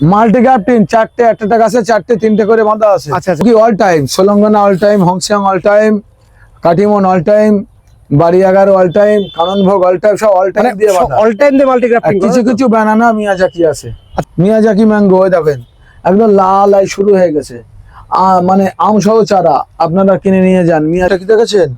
Multi captain চারটে, একটা গাছে চারটে তিনটে করে বাঁধা আছে। আচ্ছা, আচ্ছা। কি অল টাইম, সোলঙ্গনা অল টাইম, হংসিয়াং অল টাইম, কাটিমন অল টাইম, বাড়িয়াগার অল টাইম, কাননভোগ অল টাইম, সব অল টাইম দিয়ে বাঁধা। অল টাইম দিয়ে মাল্টি আর গ্রাফটিং কিছু কিছু ব্যানানা মিয়াজাকি আছে। মিয়াজাকি ম্যাঙ্গো, ওই দেখেন একদম লাল আই শুরু হয়ে গেছে। মানে আম সহ চারা আপনারা কিনে নিয়ে যান। মিয়াজাকি দেখেছেন?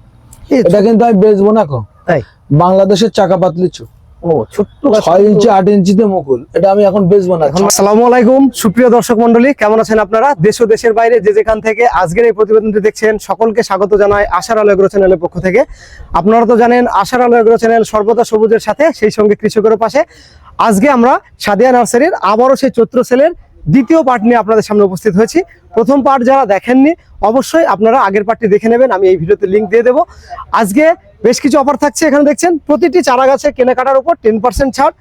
এটা কিন্তু আমি বেচবো না কো, তাই বাংলাদেশের চাকা পাতলিচু। ও ছোট্ট 6 ইঞ্চি 8 ইঞ্চিতে মুকুল, এটা আমি এখন বেচবো না। আসসালামু আলাইকুম সুপ্রিয় দর্শক মন্ডলী, কেমন আছেন আপনারা? দেশ ও দেশের বাইরে যে যেখান থেকে আজকের এই প্রতিবেদনটি দেখছেন সকলকে স্বাগত জানাই আশার আলো এগ্রো চ্যানেলের পক্ষ থেকে। আপনারা তো জানেন আশার আলো এগ্রো চ্যানেল সর্বদা সবুজের সাথে, সেই সঙ্গে কৃষকের পাশে। আজকে আমরা সাদিয়া নার্সারির আবারও সেই চৈত্র সেলের দ্বিতীয় পার্ট নিয়ে আপনাদের সামনে উপস্থিত হয়েছি। প্রথম পার্ট যারা দেখেননি অবশ্যই আপনারা আগের পার্টটি দেখে নেবেন, আমি এই ভিডিওতে লিঙ্ক দিয়ে দেবো। আজকে বেশ কিছু অফার থাকছে, এখানে দেখছেন প্রতিটি চারা গাছের কেনাকাটার উপর 10% ছাড়।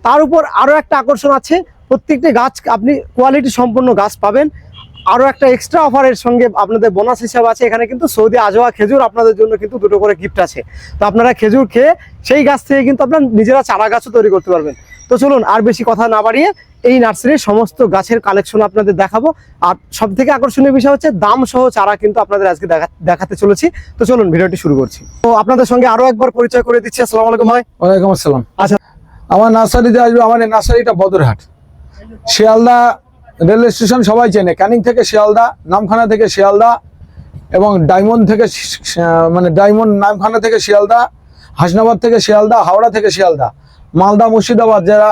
তার উপর আরও একটা আকর্ষণ আছে, প্রত্যেকটি গাছ আপনি কোয়ালিটি সম্পন্ন গাছ পাবেন। আরও একটা এক্সট্রা অফারের সঙ্গে আপনাদের বোনাস হিসাব আছে। এখানে কিন্তু সৌদি আজওয়া খেজুর আপনাদের জন্য কিন্তু 2টো করে গিফট আছে। তো আপনারা খেজুর খেয়ে সেই গাছ থেকে কিন্তু আপনার নিজেরা চারা গাছও তৈরি করতে পারবেন। তো চলুন আর বেশি কথা না বাড়িয়ে এই নার্সারির সমস্ত গাছের কালেকশন আপনাদের দেখাবো। আর সব থেকে আকর্ষণীয় বিষয় হচ্ছে দাম সহ চারা কিন্তু আপনাদের আজকে দেখাতে চলেছি। তো চলুন ভিডিওটি শুরু করছি। তো আপনাদের সঙ্গে আরো একবার পরিচয় করে দিচ্ছি। আসসালামু আলাইকুম ভাই। ওয়ালাইকুম আসসালাম। আচ্ছা, আমার নার্সারিতে আসবে, আমার এই নার্সারিটা বদরহাট, শিয়ালদা রেল স্টেশন সবাই চেনে। ক্যানিং থেকে শিয়ালদা, নামখানা থেকে শিয়ালদা, এবং ডায়মন্ড থেকে মানে ডায়মন্ড নামখানা থেকে শিয়ালদা, হাসনাবাদ থেকে শিয়ালদা, হাওড়া থেকে শিয়ালদা, মালদা মুর্শিদাবাদ যারা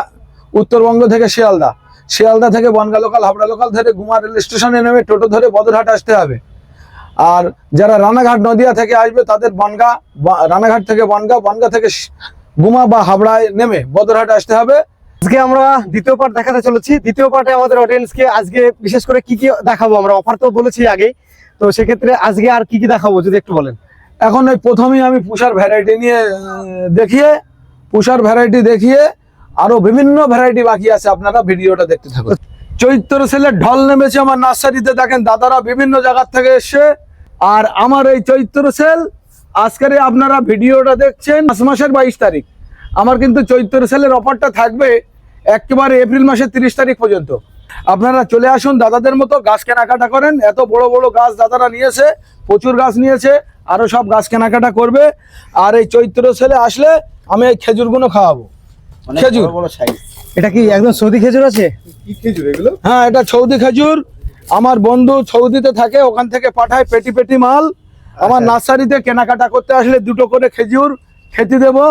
উত্তরবঙ্গ থেকে শিয়ালদা, শিয়ালদা থেকে বনগা লোকাল, হাওড়া লোকাল ধরে গুমা রেল স্টেশনে নেমে টোটো ধরে বদরহাট আসতে হবে। আর যারা রানাঘাট নদিয়া থেকে আসবে তাদের বনগা, রানাঘাট থেকে বনগা, বনগা থেকে গুমা বা হাবড়ায় নেমে বদরহাট আসতে হবে। আজকে আমরা দ্বিতীয় পার্ট দেখাতে চলেছি। দ্বিতীয় পার্টে আমাদের অডিয়েন্সকে আজকে বিশেষ করে কি কি দেখাবো, আমরা অফার তো বলেছি আগেই, তো সেক্ষেত্রে আজকে আর কি কি দেখাবো যদি একটু বলেন। এখন ওই প্রথমেই আমি পুষার ভ্যারাইটি নিয়ে দেখিয়ে, পুষার ভ্যারাইটি দেখিয়ে আরো বিভিন্ন ভ্যারাইটি বাকি আছে, আপনারা ভিডিওটা দেখতে থাকুন। চৈত্র সেলের ঢল নেমেছে আমার নার্সারিতে, দেখেন দাদারা বিভিন্ন জায়গার থেকে এসছে। আর আমার এই চৈত্র সেল আজকের আপনারা ভিডিওটা দেখছেন মাসের 22 তারিখ। আমার কিন্তু চৈত্র সেলের অফারটা থাকবে একেবারে এপ্রিল মাসের 30 তারিখ পর্যন্ত। আপনারা চলে আসুন, দাদাদের মতো গাছ কেনাকাটা করেন। এত বড় বড় গাছ দাদারা নিয়েছে, প্রচুর গাছ নিয়েছে, আরো সব গাছ কেনাকাটা করবে। আর এই চৈত্র সেলে আসলে আমি এই খেজুরগুলো খাওয়াবো। খেজুর এটা কি একদম সৌদি খেজুর আছে? কি খেজুর এগুলো? হ্যাঁ, এটা সৌদি খেজুর। আমার বন্ধু সৌদিতে থাকে, ওখান থেকে পাঠায় পেটি পেটি মাল। আমার নার্সারিতে কেনাকাটা করতে আসলে 2টো করে খেজুর খেতে দেবো।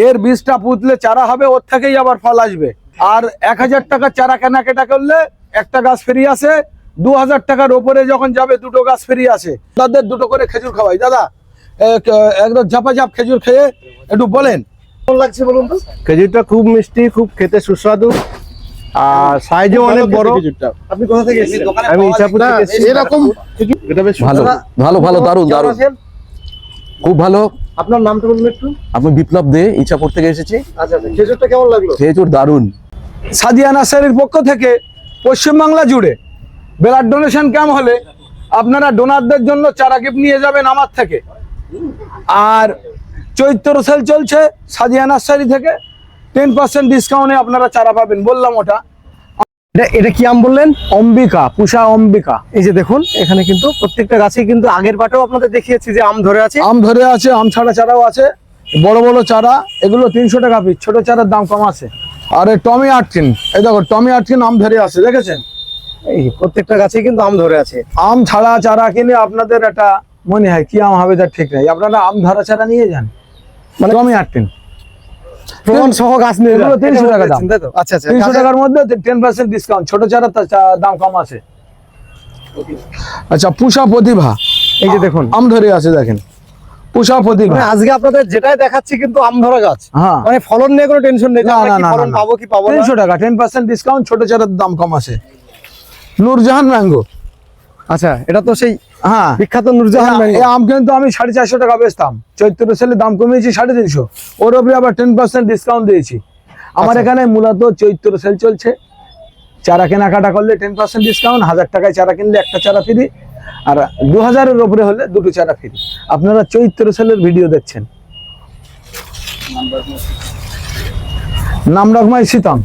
এর বীজটা পুঁতলে চারা হবে, ওর থেকেই আবার ফল আসবে। আর 1000 টাকার চারা কেনাকাটা করলে একটা গাছ ফ্রি আছে। 2000 টাকার ওপরে যখন যাবে 2টো গাছ ফ্রি আছে। তাদের 2টো করে খেজুর খাওয়াই। দাদা একদম ঝাপাঝাপ খেজুর খেয়ে একটু বলেন কেমন লাগছে বলুন তো। খেজুরটা খুব মিষ্টি, খুব খেতে সুস্বাদু, আর সাইজও অনেক বড়। খেজুরটা আপনি কোথা থেকে এসেছেন? আমি ইচ্ছাপুর থেকে এসেছি। এরকম এটা বেশ ভালো দাদা, ভালো ভালো দারুণ কেমন দারুণ, আছেন? খুব ভালো। আপনার নামটা বলুন একটু। আমি বিপ্লব দে, ইচ্ছাপুর থেকে এসেছি। আচ্ছা, খেজুরটা কেমন লাগলো? খেজুর দারুণ। সাদিয়া নার্সারির পক্ষ থেকে পশ্চিমবাংলা জুড়ে ব্লাড ডোনেশন ক্যাম্প হলে আপনারা ডোনারদের জন্য চারা গিফট নিয়ে যাবেন আমার থেকে। আর চৈত্র সেল চলছে সাদিয়া নার্সারি থেকে, 10% ডিসকাউন্টে আপনারা চারা পাবেন। বললাম ওটা এটা কি আম বললেন? অম্বিকা, পুষা অম্বিকা। এই যে দেখুন এখানে কিন্তু প্রত্যেকটা গাছে কিন্তু আগের পাটেও আপনাদের দেখিয়েছি যে আম ধরে আছে। আম ধরে আছে, আম ছাড়া চারাও আছে, বড় বড় চারা। এগুলো 300 টাকা পিস, ছোট চারার দাম কম আছে। আর এই টমি আটকিন, এই দেখো টমি আটকিন আম ধরে আছে, দেখেছেন? এই প্রত্যেকটা গাছে কিন্তু আম ধরে আছে। আম ছাড়া চারা কিনে আপনাদের একটা মনে হয় কি আম হবে তার ঠিক নেই, আপনারা আম ধরা চারা নিয়ে যান। মানে টমি আটকিন প্রমাণ সহ গাছ নিয়ে এগুলো 300 টাকা দাম। তাই তো? আচ্ছা আচ্ছা, 300 টাকার মধ্যে 10% ডিসকাউন্ট, ছোট চারা দাম কম আছে। আচ্ছা, পুষা প্রতিভা, এই যে দেখুন আম ধরে আছে, দেখেন পুষা প্রতিভা। মানে আজকে আপনাদের যেটাই দেখাচ্ছি কিন্তু আম ধরা গাছ। হ্যাঁ, মানে ফলন নিয়ে কোনো টেনশন নেই, না, আমরা কি না, ফলন না, না। পাবো কি পাবো না। 300 টাকা 10% ডিসকাউন্ট, ছোট চারার দাম কম আছে। নূরজাহান ম্যাঙ্গো, আচ্ছা, এটা তো সেই হ্যাঁ বিখ্যাত নূরজাহান এই ম্যাঙ্গো। আম কিন্তু আমি 450 টাকা বেচতাম, চৈত্র সেলে দাম কমিয়েছি 350। ওর উপরে আবার 10% ডিসকাউন্ট দিয়েছি। আমার আচ্ছা। এখানে মূলত চৈত্র সেল চলছে, চারা কেনাকাটা করলে 10% ডিসকাউন্ট, 1000 টাকায় চারা কিনলে একটা চারা ফ্রি, আর 2000-এর উপরে হলে 2টো চারা ফ্রি। আপনারা চৈত্র সেলের ভিডিও দেখছেন। নামডকমাই শীতম,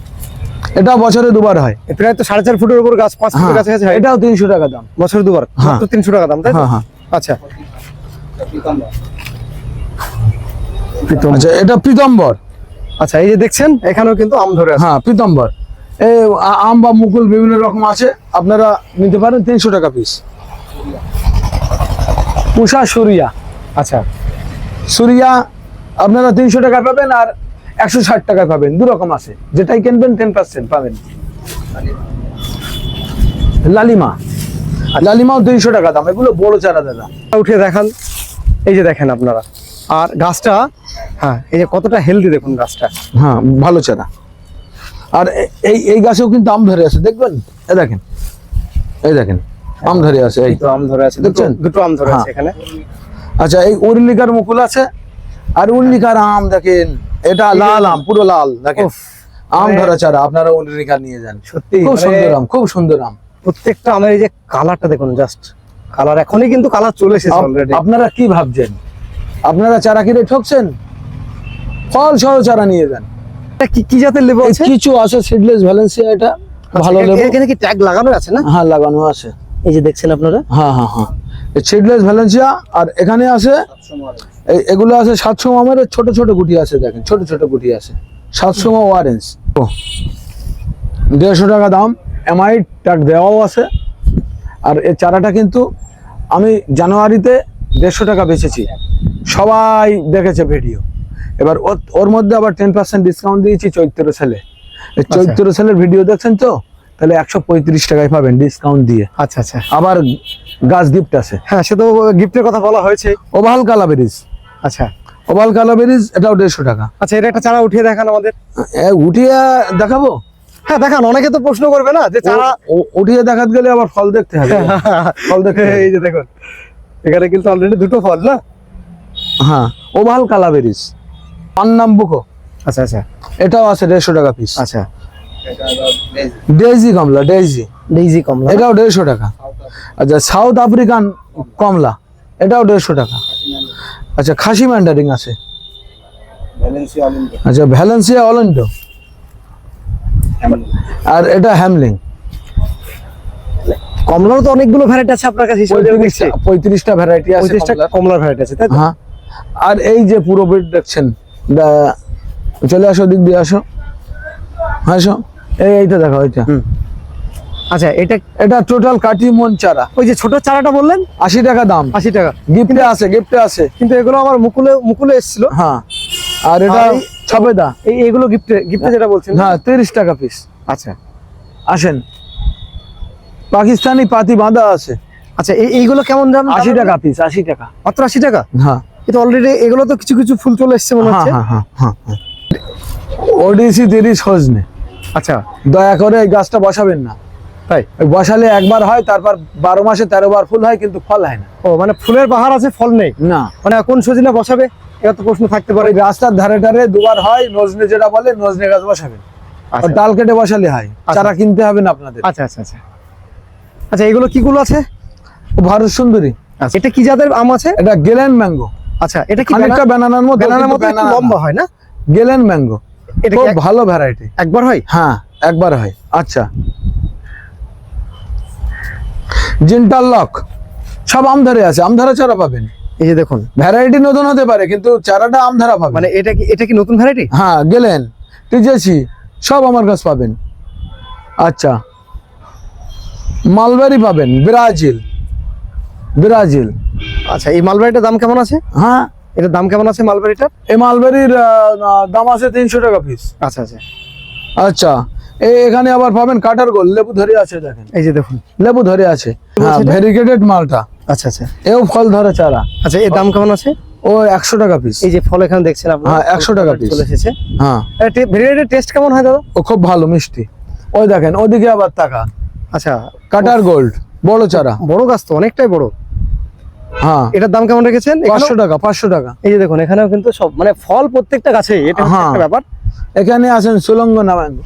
এটা বছরে দুবার হয়। প্রায় তো 4.5 ফুটের উপর গাছ, 5 ফুটের কাছাকাছি হয়। এটাও 300 টাকা দাম। বছরে দুবার, হ্যাঁ। মাত্র 300 টাকা দাম, তাই তো? হ্যাঁ হ্যাঁ। আচ্ছা, আচ্ছা এটা পীতাম্বর। আচ্ছা এই যে দেখছেন এখানেও কিন্তু আম ধরে আছে। হ্যাঁ পীতাম্বর, এই আম বা মুকুল বিভিন্ন রকম আছে, আপনারা নিতে পারেন 300 টাকা পিস। পুষা সুরিয়া, আচ্ছা, সুরিয়া আপনারা 300 টাকা পাবেন আর 160 টাকা পাবেন, দু রকম আছে, যেটাই কিনবেন 10% পাবেন। লালিমা, লালিমাও 300 টাকা দাম, এগুলো বড় চারা দাদা। উঠে দেখান, এই যে দেখেন আপনারা, আর গাছটা, হ্যাঁ এই যে কতটা হেলদি দেখুন গাছটা। হ্যাঁ ভালো চারা। আর এই গাছেও কিন্তু আম ধরে আছে, দেখবেন, এই দেখেন, এই দেখেন আম ধরে আছে, এই তো আম ধরে আছে, দেখছেন? দুটো আম ধরে আছে হ্যাঁ। এখানে। আচ্ছা এই উর্লিকার মুকুল আছে, আর উর্লিকার আম দেখেন, এটা লাল আম, পুরো লাল দেখেন, উফ, আম মানে- ধরা চারা, আপনারা উর্লিকার নিয়ে যান, সত্যি খুব মানে সুন্দর আম, খুব সুন্দর আম। প্রত্যেকটা আমের এই যে কালারটা দেখুন, জাস্ট কালার, এখনই কিন্তু কালার চলে এসেছে অলরেডি। আপনারা কি ভাবছেন, আপনারা চারা কিনে ঠকছেন? ফল সহ চারা নিয়ে যান। কি কি জাতের লেবু আছে? কিছু আছে সিডলেস ভ্যালেন্সিয়া, এটা ভালো আচ্ছা, লেবু। এখানে কি ট্যাগ লাগানো আছে না? হ্যাঁ লাগানো আছে, এই যে দেখছেন আপনারা। হ্যাঁ হ্যাঁ হ্যাঁ, সিডলেস ভ্যালেন্সিয়া। আর এখানে আছে এগুলো আছে 700 আমের ছোট ছোট গুটি আছে, দেখেন ছোট ছোট গুটি আছে, 700 অরেঞ্জ, 150 টাকা দাম, এমআই ট্যাগ দেওয়াও আছে। আর এই চারাটা কিন্তু আমি জানুয়ারিতে 150 টাকা বেচেছি, সবাই দেখেছে ভিডিও। এবার ওর মধ্যে আবার 10% ডিসকাউন্ট দিয়েছি চৈত্র সেলে। এই চৈত্র সেলের ভিডিও দেখছেন তো, তাহলে 135 টাকায় পাবেন ডিসকাউন্ট দিয়ে। আচ্ছা আচ্ছা, আবার গাছ গিফট আছে, হ্যাঁ সে তো গিফটের কথা বলা হয়েছে। ওভাল কালাবেরিজ, আচ্ছা ওভাল কালাবেরিজ, এটাও 150 টাকা। আচ্ছা, এটা একটা চারা উঠিয়ে দেখান আমাদের। উঠিয়ে দেখাবো? হ্যাঁ দেখান, অনেকে তো প্রশ্ন করবে না যে চারা উঠিয়ে দেখাতে গেলে আবার ফল দেখতে হবে, ফল দেখতে হবে। এই যে দেখুন এখানে কিন্তু অলরেডি দুটো ফল না। হ্যাঁ ওভাল কালাবেরিজ, পান্নাম্বুকো, আচ্ছা আচ্ছা এটাও আছে 150 টাকা পিস। আচ্ছা, ডেইজি কমলা, ডেইজি, ডেইজি কমলা, এটাও 150 টাকা। আচ্ছা সাউথ আফ্রিকান কমলা, এটাও 150 টাকা। আচ্ছা খাসি ম্যান্ডারিং আছে, আচ্ছা ভ্যালেন্সিয়া অলেন্ডো, আর এটা হ্যামলিং। কমলারও তো অনেকগুলো ভ্যারাইটি আছে আপনার কাছে, হিসেবে দেখছি 35টা ভ্যারাইটি আছে 35টা কমলার। কমলার ভ্যারাইটি আছে, তাই তো? হ্যাঁ, আর এই যে পুরো বেড দেখছেন, চলে আসো, দিক দিয়ে আসো, আসো, এইটা দেখো, এইটা। আচ্ছা, এটা এটা টোটাল কাটি মন চারা, ওই যে ছোট চারাটা বললেন 80 টাকা দাম, 80 টাকা, গিফটে আছে, গিফটে আছে। কিন্তু এগুলো আমার মুকুলে এসেছিল। হ্যাঁ, আর এটা আর ছবেদা, এইগুলো গিফটে যেটা বলছেন। হ্যাঁ 30 টাকা পিস। আচ্ছা আসেন, পাকিস্তানি পাতি বাঁধা আছে, আচ্ছা, এইগুলো কেমন দাম? 80 টাকা পিস, 80 টাকা। মাত্র 80 টাকা? হ্যাঁ কিন্তু অলরেডি এগুলো তো কিছু কিছু ফুল চলে এসেছে মনে হ্যাঁ হচ্ছে। হ্যাঁ হ্যাঁ হ্যাঁ। ওডিসি 30 সজনে, আচ্ছা দয়া করে এই গাছটা বসাবেন না, তাই? ওই বসালে একবার হয়, তারপর 12 মাসে 13 বার ফুল হয়, কিন্তু ফল হয় না। ও মানে ফুলের বাহার আছে, ফল নেই না, মানে কোন সজিনা বসাবে, এটা তো প্রশ্ন থাকতে পারে। ওই রাস্তার ধারে ধারে দুবার হয়, নজনে যেটা বলে, নজনে গাছ বসাবেন, আচ্ছা। আর ডাল কেটে বসালে হয়, চারা কিনতে হবে না আপনাদের। আচ্ছা আচ্ছা আচ্ছা আচ্ছা, এগুলো কিগুলো আছে? ভারত সুন্দরী, আচ্ছা, এটা কি জাতের আম আছে? এটা গেলেন ম্যাঙ্গো, আচ্ছা, এটা কি খানিকটা ব্যানানার মতো, ব্যানানার কিন্তু মতো একটু banana না। লম্বা হয় না? গেলেন ম্যাঙ্গো, এটা খুব কি ভালো ভ্যারাইটি। একবার হয়? হ্যাঁ একবার হয়। আচ্ছা জিন্টাল লক, সব আম ধরে আছে, আম ধরা চারা পাবেন। এই যে দেখুন, ভ্যারাইটি নতুন হতে পারে, কিন্তু চারাটা আম ধরা পাবেন। মানে এটা কি নতুন ভ্যারাইটি? হ্যাঁ গেলেন, টিজেছি, সব আমার কাছে পাবেন। আচ্ছা মালবেরি পাবেন, ব্রাজিল, ব্রাজিল। আচ্ছা, এই মালবেরিটার দাম কেমন আছে? হ্যাঁ এটার দাম কেমন আছে মালবেরিটার? এই মালবেরির দাম আছে 300 টাকা পিস। আচ্ছা আচ্ছা, আচ্ছা এখানে আবার পাবেন কাটার গোল, লেবু ধরে আছে, দেখেন এই যে দেখুন, লেবু ধরে আছে। হ্যাঁ সেটা? ভেরিগেটেড মালটা, আচ্ছা আচ্ছা এও ফল ধরে চারা, আচ্ছা, এর দাম কেমন আছে? ও 100 টাকা পিস। এই যে ফল এখানে দেখছেন আপনারা, হ্যাঁ, 100 টাকা piece। চলে এসেছে। হ্যাঁ ভেরিগেটের টেস্ট কেমন হয় দাদা? ও খুব ভালো মিষ্টি। ওই দেখেন ওদিকে আবার তাকা, আচ্ছা, কাটার গোল্ড, বড় চারা। বড় গাছ তো, অনেকটাই বড়। হ্যাঁ এটার দাম কেমন রেখেছেন? 500 টাকা, 500 টাকা। এই যে দেখুন, এখানেও কিন্তু সব মানে ফল প্রত্যেকটা গাছে, এটা হচ্ছে হ্যাঁ। একটা ব্যাপার। এখানে আছেন সুলঙ্গনা ম্যাঙ্গো।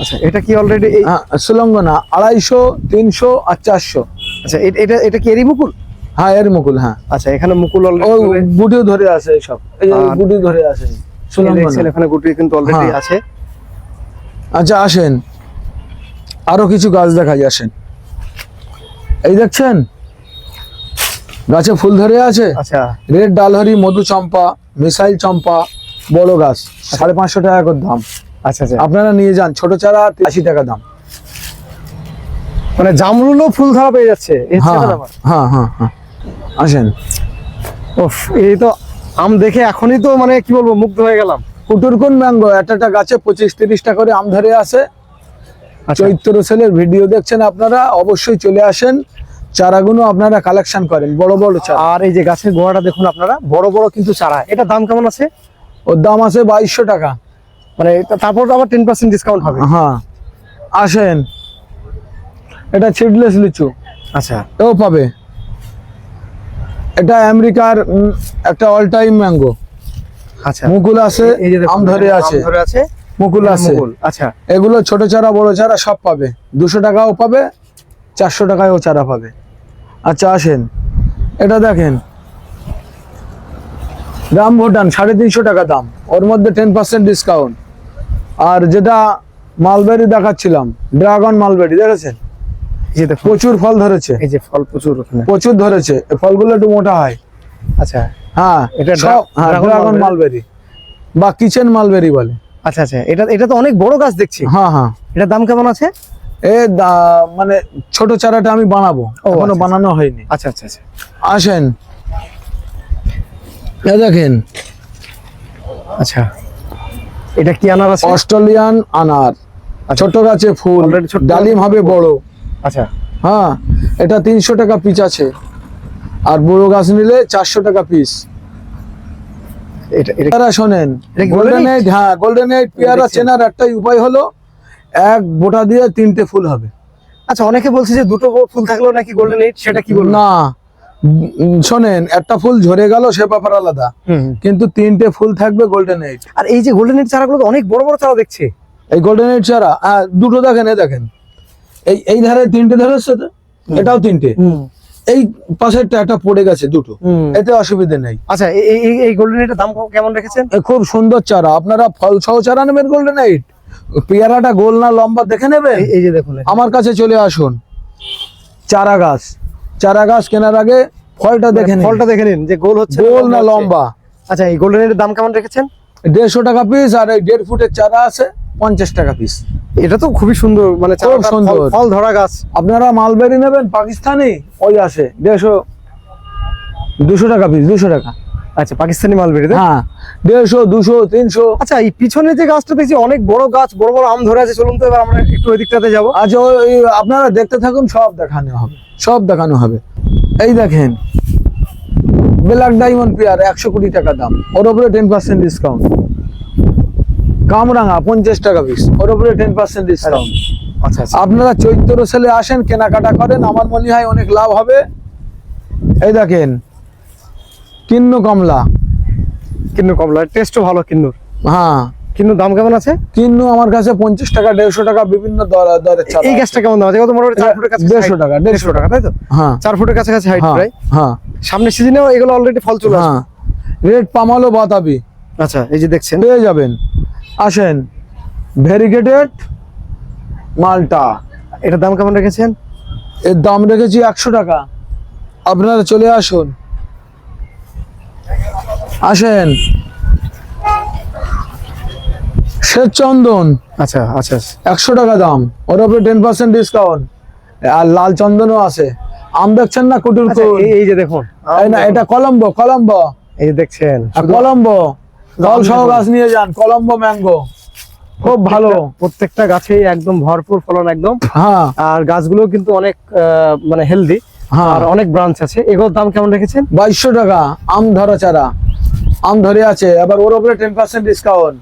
আচ্ছা, এটা কি অলরেডি? হ্যাঁ সুলঙ্গনা 250, 300 আর 400। আচ্ছা, এটা কি এরি মুকুল? হ্যাঁ এর মুকুল, হ্যাঁ। আচ্ছা, এখানে মুকুল ও অলরেডি গুটিও ধরে আছে, এইসব এই যে আর- গুটি ধরে আছে সুলঙ্গনা। এখানে গুটি কিন্তু অলরেডি হ্যাঁ। আছে। আচ্ছা আসেন, আরো কিছু গাছ দেখাই, আসেন। এই দেখছেন গাছে ফুল ধরে আছে, আচ্ছা রেড ডালহরি, মধু চম্পা, মিসাইল চম্পা, বড় গাছ 550 টাকা করে দাম। আচ্ছা আচ্ছা, আপনারা নিয়ে যান, ছোট চারা 80 টাকা দাম। মানে জামরুলও ফুল ধরা পেয়ে যাচ্ছে, এই হচ্ছে হ্যাঁ ব্যাপার। হ্যাঁ হ্যাঁ হ্যাঁ, আসেন। উফ, এই তো আম দেখে এখনই তো মানে কি বলবো, মুগ্ধ হয়ে গেলাম। কুটুরকুন ম্যাঙ্গো, একটা গাছে 25-30 টাকা করে আম ধরে আছে। আচ্ছা, চৈত্র সেলের ভিডিও দেখছেন আপনারা, অবশ্যই চলে আসেন, চারাগুলো আপনারা কালেকশন করেন, বড় বড় চারা। আর এই যে গাছের গোড়াটা দেখুন আপনারা, বড় বড় কিন্তু চারা, এটা দাম কেমন আছে? ওর দাম আছে 2200 টাকা। মানে তারপর আবার 10% ডিসকাউন্ট হবে। হ্যাঁ আসেন, এটা সিডলেস লিচু, আচ্ছা এও পাবে। এটা আমেরিকার একটা অল টাইম ম্যাঙ্গো, আচ্ছা, মুকুল আছে, এই যে দেখুন, আম ধরে এখানে আছে, আম ধরে আছে, মুকুল এখানে আছে। মুকুল। আচ্ছা এগুলো ছোট চারা বড় চারা সব পাবে, 200 টাকাও পাবে, 400 টাকায়ও চারা পাবে। আচ্ছা আসেন, এটা দেখেন রাম ভুটান, 350 টাকা দাম, ওর মধ্যে 10% ডিসকাউন্ট। আর যেটা মালবেরি দেখাচ্ছিলাম, ড্রাগন মালবেরি, দেখেছেন এই যে দেখুন, প্রচুর ফল ধরেছে, এই যে ফল প্রচুর ওখানে। প্রচুর ধরেছে। এই ফলগুলো একটু মোটা হয়। আচ্ছা হ্যাঁ, এটা সব ড্রাগন ড্রাগন মালবেরি। মালবেরি বা কিচেন মালবেরি বলে। আচ্ছা আচ্ছা, এটা এটা তো অনেক বড় গাছ দেখছি। হ্যাঁ হ্যাঁ, এটার দাম কেমন আছে? মানে ছোট চারাটা আমি বানাবো, এখনো আচ্ছা, বানানো হয়নি। আচ্ছা আচ্ছা আচ্ছা, আসেন, এ দেখেন আচ্ছা এটা কি আনার আছে? অস্ট্রেলিয়ান আনার, ছোট গাছে ফুল, Already ছোট ডালিম হবে বড়। আচ্ছা হ্যাঁ, এটা 300 টাকা পিস আছে, আর বড় গাছ নিলে 400 টাকা পিস। এটা এটা পেয়ারা শোনেন, এটা কি গোল্ডেন golden এইট, হ্যাঁ গোল্ডেন এইট পেয়ারা দেখছি। চেনার একটাই উপায় হলো, এক বোটা দিয়ে 3টে ফুল হবে। আচ্ছা, অনেকে বলছে যে দুটো ফুল থাকলেও নাকি গোল্ডেন এইট, সেটা কি বলবো? না, শোনেন, একটা ফুল ঝরে গেল সে ব্যাপার আলাদা, হুম। কিন্তু 3টে ফুল থাকবে গোল্ডেন এইট। আর এই যে গোল্ডেন এইট চারাগুলো তো অনেক বড় বড় চারা দেখছি। এই গোল্ডেন এইট চারা দুটো দেখেন, এই দেখেন, এই ধারে 3টে ধরেছে তো, এটাও 3টে, এই পাশেরটা একটা পড়ে গেছে দুটো, এতে অসুবিধা নেই। আচ্ছা, এই গোল্ডেন এইটের দাম কেমন রেখেছেন? এ খুব সুন্দর চারা, আপনারা ফল সহ চারা নেবেন গোল্ডেন এইট, পেয়ারাটা গোল না লম্বা দেখে নেবেন। এই যে দেখুন, আমার কাছে চলে আসুন, চারা গাছ কেনার আগে ফলটা দেখে নিন, ফলটা দেখে নিন যে গোল হচ্ছে গোল না হচ্ছে। লম্বা। আচ্ছা, এই গোল্ডেন এইটের দাম কেমন রেখেছেন? 150 টাকা পিস, আর এই 1.5 ফুটের চারা আছে 50 টাকা পিস। এটা তো খুবই সুন্দর, মানে খুব চারাটা সুন্দর। ফল ধরা গাছ। আপনারা মালবেরি নেবেন পাকিস্তানি, ওই আছে 150, 200 টাকা পিস, 200 টাকা। আচ্ছা, পাকিস্তানি মালবেরি তো? হ্যাঁ, 150, 200, 300। আচ্ছা, এই পিছনে যে গাছটা দেখছি অনেক বড় গাছ, বড় বড় আম ধরে আছে, চলুন তো এবার আমরা একটু ওই দিকটাতে যাবো। আচ্ছা, ওই আপনারা দেখতে থাকুন, সব দেখানো হবে, সব দেখানো হবে। এই দেখেন ব্ল্যাক ডায়মন্ড পেয়ার, 100 কোটি টাকা দাম, ওর উপরে 10% ডিসকাউন্ট। কামরাঙা 50 টাকা পিস, ওর উপরে 10% ডিসকাউন্ট। আচ্ছা আচ্ছা, আপনারা চৈত্র সেলে আসেন, কেনাকাটা করেন, আমার মনে হয় অনেক লাভ হবে। এই দেখেন কিন্নু কমলা, কিন্নু কমলা, টেস্টও ভালো কিন্নুর। হ্যাঁ কিন্নুর দাম কেমন আছে? কিন্নু আমার কাছে 50 টাকা, 150 টাকা, বিভিন্ন দরের চারা। এই গাছটা কেমন দাম আছে? কত মোটামুটি 4 ফুটের কাছে 150 টাকা, 150 টাকা, তাই তো? হ্যাঁ 4 ফুটের কাছাকাছি হাইট হ্যাঁ প্রায়। হ্যাঁ সামনের সিজনেও এগুলো অলরেডি ফল চলে আসবে। হ্যাঁ, রেড পামালো বাতাবি আচ্ছা, এই যে দেখছেন, পেয়ে যাবেন। আসেন, ভেরিগেটেড মালটা, এটার দাম কেমন রেখেছেন? এর দাম রেখেছি 100 টাকা। আপনারা চলে আসুন, আসেন। শ্বেত চন্দন আচ্ছা আচ্ছা, 100 টাকা দাম, ওর উপরে 10% ডিসকাউন্ট। আর লাল চন্দনও আছে। আম দেখছেন না কুটুর, আচ্ছা, এই যে দেখুন, না এটা কলম্বো, এই যে দেখছেন, কলম্বো ফল সহ দেখুন। গাছ নিয়ে যান, কলম্বো ম্যাঙ্গো খুব ভালো। প্রত্যেকটা গাছেই একদম ভরপুর ফলন একদম। হ্যাঁ আর গাছগুলো কিন্তু অনেক মানে হেলদি, হ্যাঁ, আর অনেক ব্রাঞ্চ আছে। এগুলোর দাম কেমন রেখেছেন? 2200 টাকা। আম ধরা চারা, আম ধরে আছে, আবার ওর উপরে 10% ডিসকাউন্ট।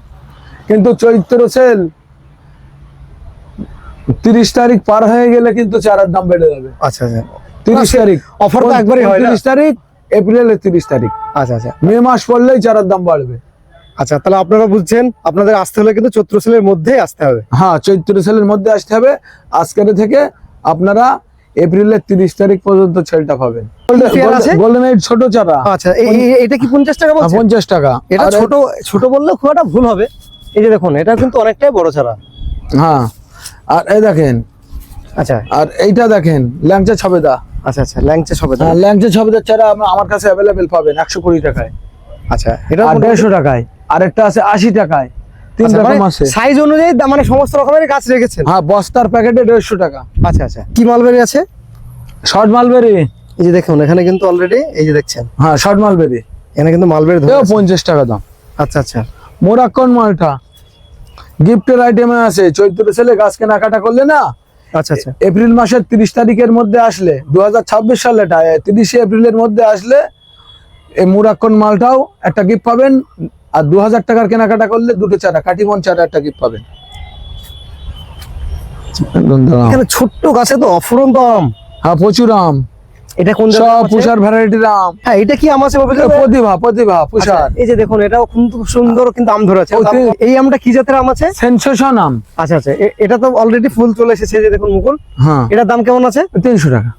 কিন্তু চৈত্র সেল 30 তারিখ পার হয়ে গেলে কিন্তু চারার দাম বেড়ে যাবে। আচ্ছা আচ্ছা, 30 তারিখ অফার তো একবারই হয় না? 30 তারিখ, এপ্রিলের 30 তারিখ, আচ্ছা আচ্ছা মে মাস পড়লেই চারার দাম বাড়বে। আচ্ছা, তাহলে আপনারা বুঝছেন, আপনাদের আসতে হলে কিন্তু চৈত্র সেলের মধ্যেই আসতে হবে। হ্যাঁ, চৈত্র সেলের মধ্যে আসতে হবে। আজকের থেকে আপনারা এপ্রিলের 30 তারিখ পর্যন্ত ছেলটা পাবেন। পেয়ারা আছে? গোল্ডেন এইট ছোট চারা আচ্ছা, এটা কি 50 টাকা বলছেন? 50 টাকা। এটা আর ছোট ছোট বললেও খুব একটা ভুল হবে। এই যে দেখুন, এটা কিন্তু অনেকটাই বড় চারা। হ্যাঁ, আর এই দেখেন, আচ্ছা আর এইটা দেখেন ল্যাংচা ছবেদা। আচ্ছা আচ্ছা, ল্যাংচা সবেদা। হ্যাঁ, ল্যাংচা ছবেদার চারা আমার কাছে অ্যাভেলেবেল পাবেন 120 টাকায় আচ্ছা, এটা আর 150 টাকায়, আরেকটা আছে 80 টাকায়। তিন রকম আছে। সাইজ অনুযায়ী মানে সমস্ত রকমের গাছ রেখেছেন? হ্যাঁ, বস্তার প্যাকেটে 150 টাকা। আচ্ছা আচ্ছা, কি মালবেরি আছে? Short mulberry. এই যে দেখুন এখানে কিন্তু অলরেডি এই যে দেখছেন, হ্যাঁ, শর্ট মালবেরি, এখানে কিন্তু মালবেরি ধরে আছে। 50 টাকা দাম। আচ্ছা আচ্ছা, মোরাক্কন মালটা গিফটের আইটেমে আছে। চৈত্র সেলে গাছ কেনাকাটা করলে না, আচ্ছা আচ্ছা, এপ্রিল মাসের 30 তারিখের মধ্যে আসলে, 2026 সালে 30 এপ্রিলের মধ্যে আসলে এই মুরাক্কন মালটাও একটা গিফট পাবেন। আর 2000 টাকার কেনাকাটা করলে দুটো চারা, কাটিমন চারা একটা গিফট পাবেন। এখানে ছোট্ট গাছে তো অফুরন্ত আম। হ্যাঁ, প্রচুর আম। এটা কোন জাতের আম সব আছে? পুষার ভ্যারাইটির আম। হ্যাঁ, এটা কি আম আছে বাবুজি? প্রতিভা প্রতিভা আচ্ছা, পুষার। এই যে দেখুন এটাও খুব সুন্দর কিন্তু আম ধরে আছে। অতি- এই আমটা কি জাতের আম আছে? সেন্সেশন আম। আচ্ছা আচ্ছা, এটা তো অলরেডি ফুল চলে এসেছে, এই যে দেখুন মুকুল। হ্যাঁ, এটার দাম কেমন আছে? 300 টাকা।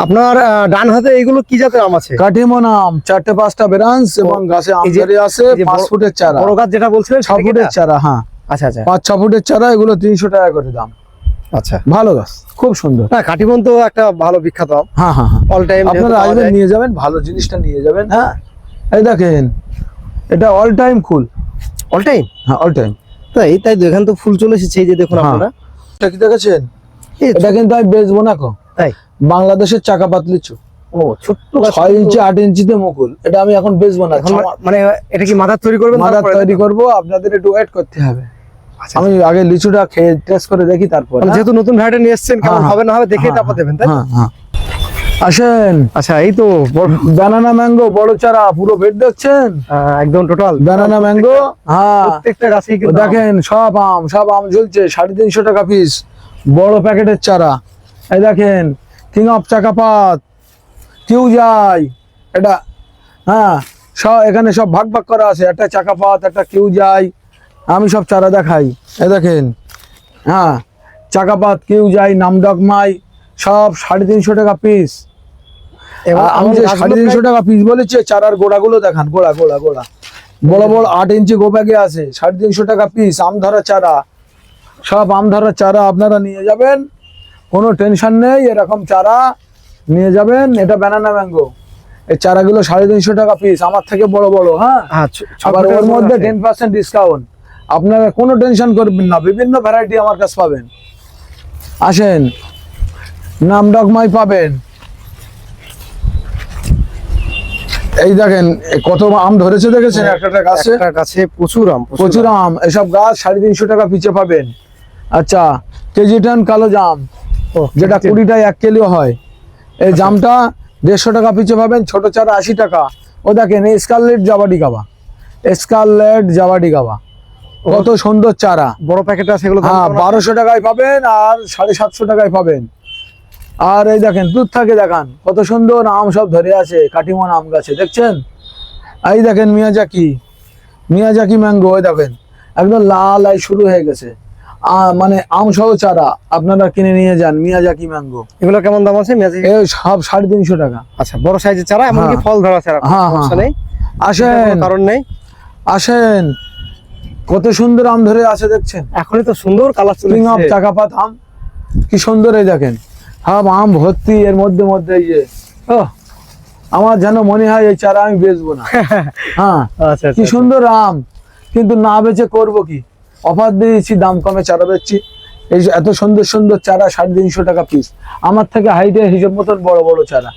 আপনার ডান হাতে এইগুলো কি জাতের আম আছে? কাটিমন আম 4-5টা ব্রাঞ্চ এবং গাছে আম এই যে- ধরে আছে। এই যে 5 ফুটের চারা, বড় গাছ যেটা বলছিলেন 6 ফুটের চারা। হ্যাঁ, আচ্ছা আচ্ছা 5-6 ফুটের চারা, এগুলো 300 টাকা করে দাম। আচ্ছা, ভালো গাছ, খুব সুন্দর। না কাটিমন তো একটা ভালো বিখ্যাত আম, হ্যাঁ হ্যাঁ হ্যাঁ, অল টাইম আপনারা আসবেন, নিয়ে যাবেন, ভালো জিনিসটা নিয়ে যাবেন। হ্যাঁ, এই দেখেন, এটা অল টাইম ফুল। All time. হ্যাঁ, অল টাইম। তাই তাই তো, এখানে তো ফুল চলে এসেছে, এই যে দেখুন হ্যাঁ। আপনারা। এটা কি দেখেছেন? এই এটা কিন্তু আমি বেচবো না কো, তাই? বাংলাদেশের চাকা পাতলিচু, ও ছোট্ট গাছ, 6 ইঞ্চি 8 ইঞ্চিতে মুকুল। এটা আমি এখন বেচবো না, এখন মানে এটা কি মাদার তৈরি করবেন? মাদার তারপরে? তৈরি করব, আপনাদের একটু ওয়েট করতে হবে। আচ্ছা, আমি আগে লিচুটা খেয়ে টেস্ট করে দেখি, তারপর। মানে যেহেতু নতুন ভ্যারাইটি নিয়ে এসেছেন, কেমন হ্যাঁ, হবে না হবে দেখে হ্যাঁ, তারপর দেবেন, তাই? হ্যাঁ হ্যাঁ, আসেন। আচ্ছা, এই তো ব্যানানা ম্যাঙ্গো বড় চারা, পুরো বেড দেখছেন? একদম টোটাল ব্যানানা ম্যাঙ্গো। হ্যাঁ, প্রত্যেকটা গাছেই কিন্তু দেখেন সব আম ঝুলছে 350 টাকা পিস, বড় প্যাকেটের চারা। এই দেখেন কিং অফ চাকাপাত, কিউ যাই এটা। হ্যাঁ, সব এখানে সব ভাগ ভাগ করা আছে, একটা চাকাপাত, একটা কিউ যাই। আমি সব চারা দেখাই। এই দেখেন, হ্যাঁ, চাকাপাত, কিউ যাই, নামডকমাই, সব 350 টাকা পিস। এবং আমি যে গাছগুলো 350 টাকা পিস বলেছি, চারার গোড়াগুলো দেখান, গোড়া বড় বড় 8 ইঞ্চি গোব্যাগে আছে, 350 টাকা পিস। আম ধরা চারা, সব আম ধরা চারা আপনারা নিয়ে যাবেন, কোনো টেনশন নেই, এরকম চারা নিয়ে যাবেন। এটা ব্যানানা ম্যাঙ্গো, এই চারাগুলো 350 টাকা পিস, আমার থেকে বড় বড়। হ্যাঁ, আবার ওর মধ্যে 10% ডিসকাউন্ট। আপনারা কোনো টেনশন করবেন না, বিভিন্ন ভ্যারাইটি আমার কাছে পাবেন। আসেন, নামডকমাই পাবেন। এই দেখেন কত আম ধরেছে, দেখেছেন? একটা গাছে একটা গাছে প্রচুর আম, প্রচুর আম। এসব গাছ 350 টাকা পিছে পাবেন। আচ্ছা, কেজি টন কালো জাম, যেটা 20টায় 1 কিলো হয়, এই জামটা 150 টাকা পিছে পাবেন। ছোট চারা 80 টাকা। ও দেখেন, স্কারলেট জাভাডি গাবা, কত সুন্দর চারা। বড় প্যাকেট আছে এগুলো। হ্যাঁ, 1200 টাকায় পাবেন আর 750 টাকায় পাবেন। আর এই দেখেন দুধ থাকে, দেখান কত সুন্দর আম সব ধরে আছে, কাটিমন আম গাছে, দেখছেন? এই দেখেন মিয়াজাকি ম্যাঙ্গো, ওই দেখেন একদম লাল শুরু হয়ে গেছে। মানে আম সহ চারা আপনারা কিনে নিয়ে যান, মিয়াজাকি ম্যাঙ্গো। এগুলো কেমন দাম আছে মিয়াজাকি? এই সব 350 টাকা। আচ্ছা, বড় সাইজের চারা, এমনকি হ্যাঁ। ফল ধরা চারা। হ্যাঁ, সমস্যা নেই, আসেন কোনো কারণ নেই। আসেন, কত সুন্দর আম ধরে আছে, দেখছেন? এখনই তো সুন্দর কালার চলে কিং অফ এসেছে। চাকাপাত আম, কি সুন্দর। এই দেখেন সব আম ভর্তি, এর মধ্যে এই যে আমার যেন মনে হয় এই চারা আমি বেচবো না। হ্যাঁ, আচ্ছা কি আচ্ছা, সুন্দর আম, কিন্তু না বেচে করব কি? অফার দিয়েছি, দাম কমে চারা বেচছি। এই যে এত সুন্দর সুন্দর চারা 350 টাকা পিস, আমার থেকে হাইটের হিসেব মতন বড় বড় চারা।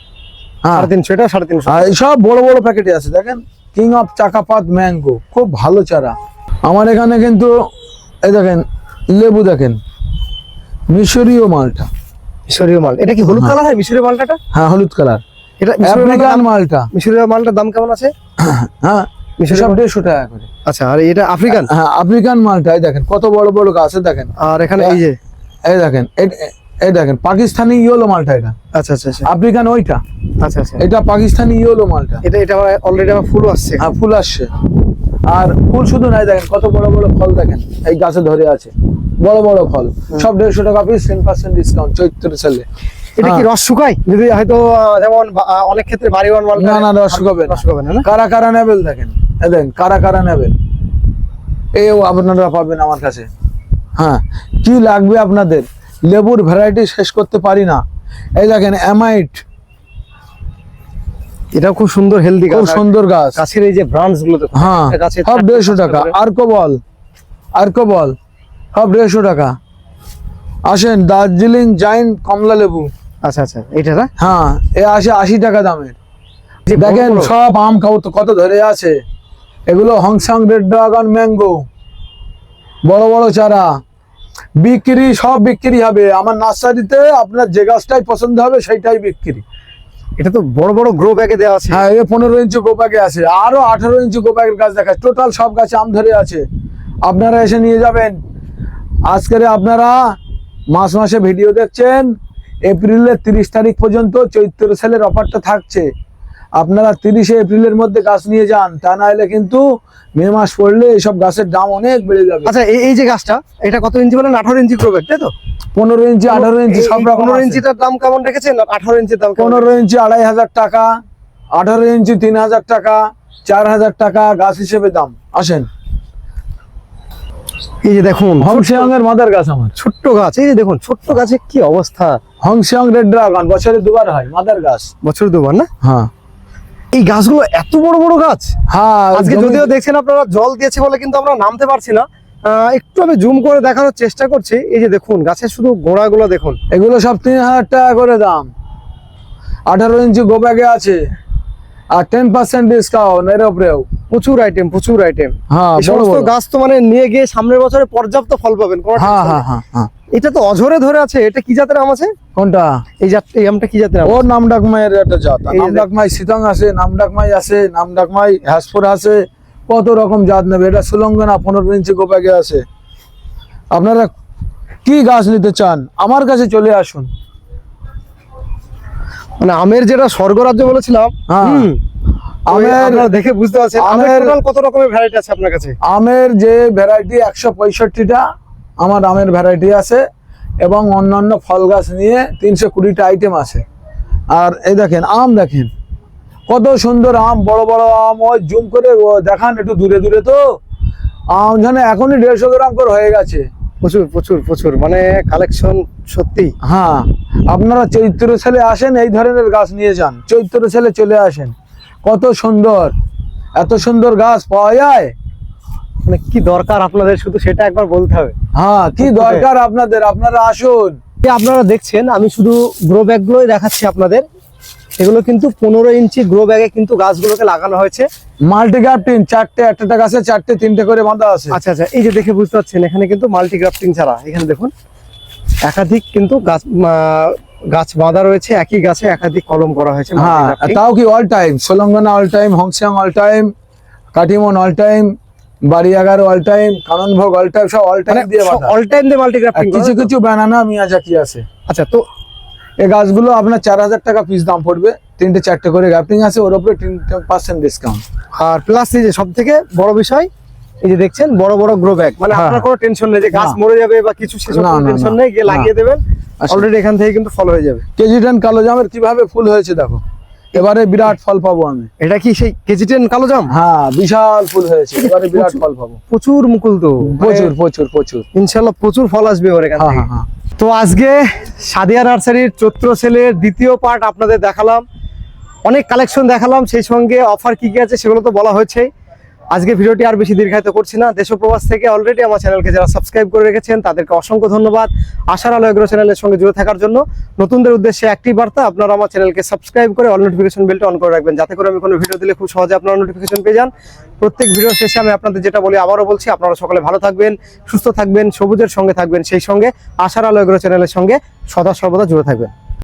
হ্যাঁ, 350, এটা 350। আর এই সব বড় বড় প্যাকেটে আছে, দেখেন কিং অফ চাকাপাত ম্যাঙ্গো, খুব ভালো চারা। আমার এখানে কিন্তু এই দেখেন লেবু, দেখেন মিশরীয় মালটা। মিশরীয় মাল, এটা কি হলুদ হ্যাঁ। কালার হয় মিশরীয় মালটা? হ্যাঁ, হলুদ কালার। এটা মিশরীয় আফ্রিকান মালটা। মিশরীয় মালটার দাম কেমন আছে? হ্যাঁ, মিশরীয় সব মাল- 150 টাকা করে। আচ্ছা, আর এটা আফ্রিকান? হ্যাঁ, আফ্রিকান মালটা। এই দেখেন কত বড় বড় গাছে, দেখেন। আর এখানে এই যে, এই দেখেন, এই দেখেন পাকিস্তানি ইয়েলো মালটা। এটা আচ্ছা আচ্ছা আচ্ছা আফ্রিকান ওইটা, আচ্ছা আচ্ছা, এটা পাকিস্তানি ইয়েলো মালটা। এটা অলরেডি আমার ফুল আসছে। হ্যাঁ, ফুল আসছে। আর ফুল শুধু নাই, দেখেন কত বড় বড় ফল, দেখেন এই গাছে ধরে আছে, বড় বড় ফল। সব 150 টাকা পিস, 10% ডিসকাউন্ট চৈত্র সেলে। এটা কি রস শুকায়? যদি হয়তো যেমন অনেক ক্ষেত্রে বাড়িওয়ান মাল, না না, রস শুকাবে না। রস শুকাবে না, না? কারা কারা নেবেল, দেখেন এই দেখেন কারা কারা নেবেল, এও আপনারা পাবেন আমার কাছে। হ্যাঁ, কি লাগবে আপনাদের? লেবুর ভ্যারাইটি শেষ করতে পারি না। এই দেখেন অ্যামাইট, এটাও খুব সুন্দর হেলদি খুব গাছ। সুন্দর গাছ। গাছের এই যে ব্রাঞ্চ গুলো দেখুন, হ্যাঁ, একটা গাছে সব 150 চারটে টাকা। করে। আর্কোবল সব 150 টাকা। আসেন দার্জিলিং জাইন্ট কমলা লেবু, আচ্ছা আচ্ছা, এটা না হ্যাঁ এ আসে 80 টাকা দামের। যে বড় দেখেন বড়। সব আম কত ধরে আছে। এগুলো হংসং রেড ড্রাগন ম্যাঙ্গো, বড় বড় চারা। সব বিক্রি হবে আমার নার্সারিতে। আপনার যে গাছটাই পছন্দ হবে সেইটাই বিক্রি। এটা তো বড় বড় গ্রো ব্যাগে দেওয়া আছে। হ্যাঁ, এ 15 ইঞ্চি গোপাকে আছে, আরো 18 ইঞ্চি গোপাকের গাছ দেখায়। টোটাল সব গাছে আম ধরে আছে, আপনারা এসে নিয়ে যাবেন। আজকের আপনারা মাসে ভিডিও দেখছেন, এপ্রিলের 30 তারিখ পর্যন্ত চৈত্র সেলের অফারটা থাকছে। আপনারা 30শে এপ্রিলের মধ্যে গাছ নিয়ে যান, তা না হলে কিন্তু মে মাস পড়লে এইসব গাছের দাম অনেক বেড়ে যাবে। আচ্ছা, এই যে গাছটা, এটা কত ইঞ্চি বলেন? 18 ইঞ্চি গ্রো ব্যাগ, তাই তো? 15 ইঞ্চি 18 ইঞ্চি সব রকম 15 আছে। ইঞ্চিটার দাম কেমন রেখেছেন? 18 ইঞ্চির দাম কেমন? 15 ইঞ্চি 2500 টাকা, 18 ইঞ্চি 3000 টাকা, 4000 টাকা গাছ হিসেবে দাম। আসেন, এই যে দেখুন হংসিয়ং এর মাদার গাছ আমার। ছোট্ট গাছ, এই যে দেখুন ছোট্ট গাছে কি অবস্থা। হংসিয়ং রেড ড্রাগন বছরে 2বার হয়, মাদার গাছ। বছর দুবার না? হ্যাঁ এই গাছগুলো এত বড় বড় গাছ। হ্যাঁ, আজকে জমি- যদিও দেখছেন আপনারা জল দিয়েছে বলে কিন্তু আমরা নামতে পারছি না। একটু আমি জুম করে দেখানোর চেষ্টা করছি। এই যে দেখুন গাছের শুধু গোড়াগুলো দেখুন। এগুলো সব 3000 টাকা করে দাম। 18 ইঞ্চি গোব্যাগে আছে, আর 10% ডিসকাউন্ট এর উপরেও। প্রচুর আইটেম, প্রচুর আইটেম। হ্যাঁ, এই বড় সমস্ত বড়। গাছ তো মানে নিয়ে গিয়ে সামনের বছরে পর্যাপ্ত ফল পাবেন, কোনো হ্যাঁ tension হ্যাঁ নেই। হ্যাঁ হ্যাঁ। এটা তো অঝরে ধরে আছে। এটা কি জাতের আম আছে? কোনটা? এই আমটা কি জাতের আম? ওর নামডাকমাইয়ের একটা জাত। এই যে নামডাকমাই সিতং আছে, নামডাকমাই আছে, নামডাকমাই হ্যাসপুর আছে, কত রকম জাত নেবে। এটা সুলঙ্গনা 15 ইঞ্চি গোব্যাগে আছে। আপনারা কি গাছ নিতে চান আমার কাছে চলে আসুন। মানে আমের যেটা স্বর্গরাজ্য বলেছিলাম। হ্যাঁ। হুম। আমের- আপনারা দেখে বুঝতে পারছেন আমের আমের- টোটাল কত রকমের ভ্যারাইটি আছে আপনার কাছে? আমের যে ভ্যারাইটি 165টা আমার আমের ভ্যারাইটি আছে, এবং অন্যান্য ফল গাছ নিয়ে 320টা আইটেম আছে। আর এই দেখেন আম, দেখেন কত সুন্দর আম, বড় বড় আম। ওই জুম করে দেখান একটু দূরে দূরে। তো আম যেন এখনই 150 গ্রাম করে হয়ে গেছে। প্রচুর প্রচুর প্রচুর, মানে কালেকশন সত্যি। হ্যাঁ, আপনারা চৈত্র সেলে আসেন, এই ধরনের গাছ নিয়ে যান। চৈত্র সেলে চলে আসেন, কত সুন্দর, এত সুন্দর গাছ পাওয়া যায়। মানে কি দরকার আপনাদের শুধু সেটা একবার বলতে হবে। হ্যাঁ, কি দরকার আপনাদের, আপনারা আসুন। এই আপনারা দেখছেন আমি শুধু গ্রো ব্যাগ গুলোই দেখাচ্ছি আপনাদের। এগুলো কিন্তু 15 ইঞ্চি গ্রো ব্যাগে কিন্তু গাছগুলোকে লাগানো হয়েছে। মাল্টি গ্রাফটিং, চারটে, একটা গাছে চারটে 3টে করে বাঁধা আছে। আচ্ছা আচ্ছা, এই যে দেখে বুঝতে পারছেন এখানে কিন্তু মাল্টি গ্রাফটিং ছাড়া এখানে দেখুন একাধিক কিন্তু গাছ বাঁধা রয়েছে। একই গাছে একাধিক কলম করা হয়েছে। হ্যাঁ, multi-grafting। তাও কি অল টাইম, সোলঙ্গনা অল টাইম, হংসিয়ং অল টাইম, কাটিমন অল টাইম, বাড়িয়াগার অল টাইম, কাননভোগ অল টাইম, সব অল টাইম দিয়ে বাঁধা। অল টাইম দিয়ে মাল্টি আর গ্রাফটিং কিছু কিছু ব্যানানা মিয়াজাকি আছে। আচ্ছা, তো এই গাছগুলো আপনার 4000 টাকা পিস দাম পড়বে। 3টে 4টে করে গ্রাফটিং আছে, ওর উপরে 10% ডিসকাউন্ট। আর প্লাস এই যে সব থেকে বড় বিষয়, এই যে দেখছেন বড় বড় গ্রো ব্যাগ, মানে হ্যাঁ। আপনার কোনো টেনশন নেই যে গাছ না। মরে যাবে বা কিছু, সেসব না, না, টেনশন না। নেই, গিয়ে না। লাগিয়ে দেবেন। আচ্ছা। অলরেডি এখান থেকে কিন্তু ফল হয়ে যাবে। কেজি 10 কালো জামের কিভাবে ফুল হয়েছে দেখো, এবারে বিরাট ফল পাবো আমি। এটা কি সেই কেজি 10 কালো জাম? হ্যাঁ, বিশাল ফুল হয়েছে, এবারে বিরাট ফল পাবো। প্রচুর মুকুল তো, প্রচুর প্রচুর প্রচুর। ইনশাআল্লাহ প্রচুর ফল আসবে ওর এখান হ্যাঁ থেকে। হ্যাঁ হ্যাঁ। তো আজকে সাদিয়া নার্সারির চৈত্র সেলের দ্বিতীয় পার্ট আপনাদের দেখালাম, অনেক কালেকশন দেখালাম, সেই সঙ্গে অফার কি কি আছে সেগুলো তো বলা হয়েছে। আজকে ভিডিওটি আর বেশি দীর্ঘায়িত করছি না। দেশ ও প্রবাস থেকে অলরেডি আমার চ্যানেলকে যারা সাবস্ক্রাইব করে রেখেছেন তাদেরকে অসংখ্য ধন্যবাদ। আশার আলো এগ্রো চ্যানেলের সঙ্গে জুড়ে থাকার জন্য। নতুনদের উদ্দেশ্যে একটি বার্তা, আপনারা আমার চ্যানেলকে সাবস্ক্রাইব করে অল নোটিফিকেশন বেলটা অন করে রাখবেন, যাতে করে আমি কোনো ভিডিও দিলে খুব সহজে আপনারা নোটিফিকেশন পেয়ে যান। প্রত্যেক ভিডিও শেষে আমি আপনাদের যেটা বলি আবারও বলছি, আপনারা সকলে ভালো থাকবেন, সুস্থ থাকবেন, সবুজের সঙ্গে থাকবেন, সেই সঙ্গে আশার আলো এগ্রো চ্যানেলের সঙ্গে সদা সর্বদা জুড়ে থাকবেন।